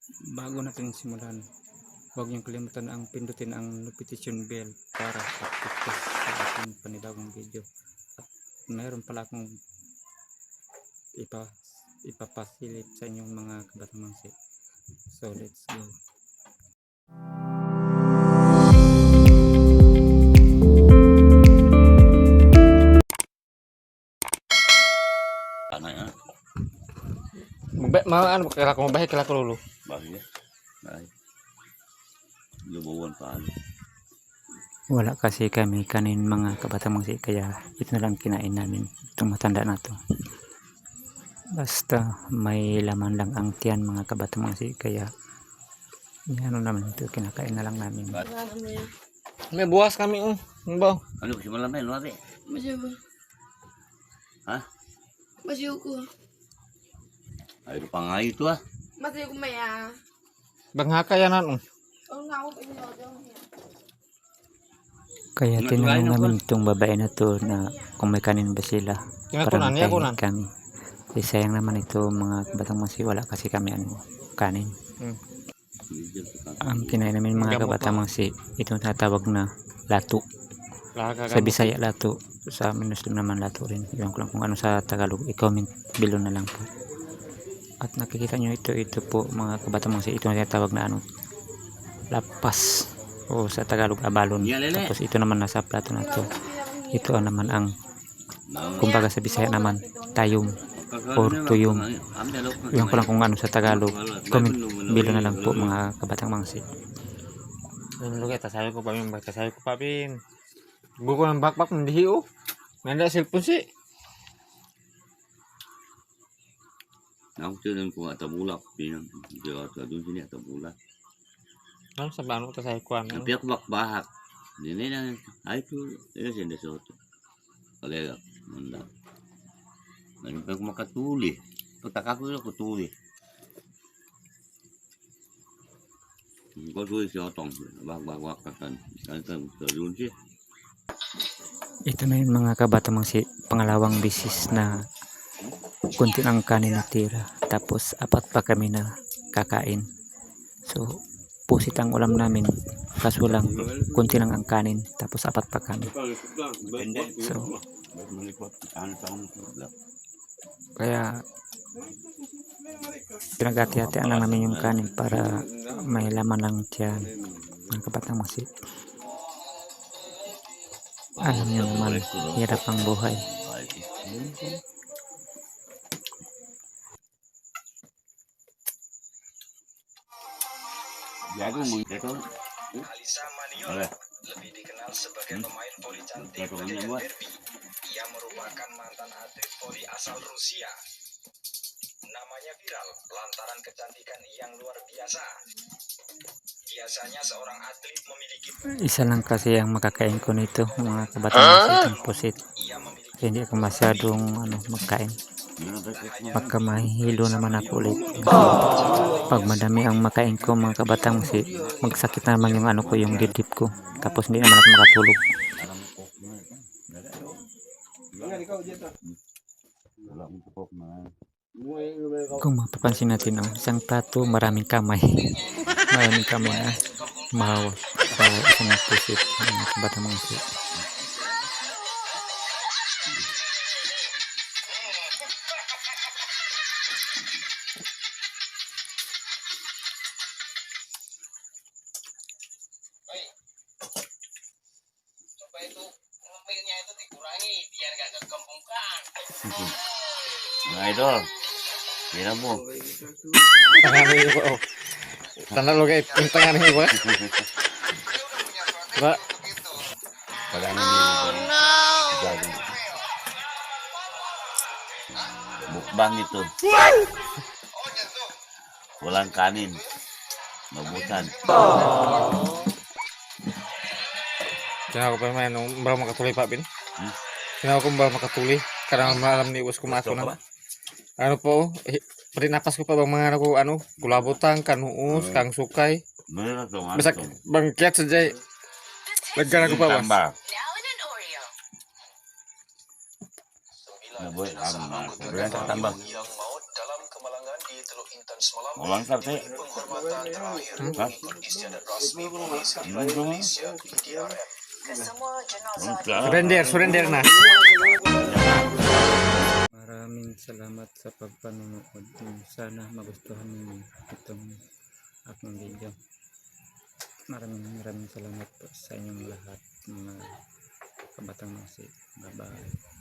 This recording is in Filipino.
Bago natin simulan, huwag niyong kalimutan ang pindutin ang notification bell para update sa ating panibagong video. At mayroon pala akong ipapasilip sa inyong mga kabatang mangsi. So let's go. Ano yan? Ano kaya ko mabahay kala ko lolo. Bakit? Ay. Lubuan pa ano. Wala kasi kami kanin mga kabatang mangsi, kaya ito na lang kinain namin, itong matanda na to. Basta may laman lang ang tiyan mga kabatang mangsi, kaya ano naman ito, kinakain na lang namin. May buwas kami Ano ba? Ano kasi malamay, lumabi? Masih ba? Ha? Masih ko. Ay, pa nga ito ah. Masih ko maya. Banghaka yan Oh, nga ako pinodong. Kaya tinanong namin itong babae na to na kung may kanin ba sila para makain kami. Eh, sayang naman ito mga kabatang mangsi, wala kasi kami kanin. Ang kinain namin mga kabatang mangsi, itong tatawag na lato. Sa Bisaya lato, sa Muslim naman lato rin. Iwan ko lang kung ano sa Tagalog, i-comment below na lang po. At nakikita nyo ito po mga kabatang mangsi, ito na tinatawag na lapas o sa Tagalog abalon. Tapos ito naman nasa plato na to, ito naman ang kumbaga sa Bisaya naman tayong or tuyong. Iwan ko lang kung ano sa Tagalog, comment below na lang po mga kabatang mangsi. Lugay tasayo ko pa bin. Buko ng backpack hindi Nanda cellphone si. Nakutunan ko nga tabulak. Pinang, doon sini tabulak. Ano sa bano tasayo ko ano? Tapi ako bakbahak. Hindi na, ay ito, ito siya na soto. Kalega, manda. Ngayon pa ako makatuli. Pagtaka ko ako tuli. Ko tuli siya otong. Bakbahak kakan. Kantan, doon siya. Ito na yung mga kabatang mangsi, pangalawang bisis na kunti ang kanin na tira, tapos apat pa kami na kakain. So pusit ang ulam namin, kaso lang kunti lang ang kanin, tapos apat pa kami. So kaya pinag-hati-hatian lang namin yung kanin para may laman lang tiyan mga kabatang mangsi. Alam niyo naman, hirap ang buhay. Jago mo ito. Alisa Maniolo, lebih dikenal sebagai pemain voli cantik bergaya derby. Ia merupakan mantan atlet voli asal Rusia. Namanya viral lantaran kecantikan yang luar biasa. Biasanya seorang atlet memiliki Isa lang kasi ang makakain ko nito mga kabatang mangsi, itong pusit. Hindi ako masyadong magkain. Pagka mahihilo naman ako ulit. Pag madami ang makain ko mga kabatang mangsi, magsakit naman yung ko, yung dibdib ko. Tapos hindi naman ako makatulog. Kung mapapansin natin, isang plato, maraming kamay. Maraming kamay na mahawak sa isang pusit mga kabatang mangsi. coba itu ngomongnya itu dikurangi biar gak kekembungkan. Nah idol. Kira mo. Tangan ko Tanda lo kayak tangan ini ba? Ba? Pagano oh, no. Mukbang itu. Walang kanin. Mabutan. Kaya ako pa may baru makatuli pa bin. Kaya ako baru makatuli karena malam ni bos kumato na. Ano po, perinapas ko pa bang mga kulabutang, kanuus, kang sukay. Bisa bangkiat saja. Lagyan ako pa ba? Naboy, tambah. Yang maut dalam kemalangan di Teluk Intan. dan semalam Ulang sate. penghormatan terakhir Hah? mengikut istiadat rasmi polisi Belum dong. Indonesia PDRM. Surrender na. Maraming salamat sa pagpanonood. Sana magustuhan ninyo itong aking video. Maraming salamat po sa inyong lahat mga kabatang masi. Bye bye.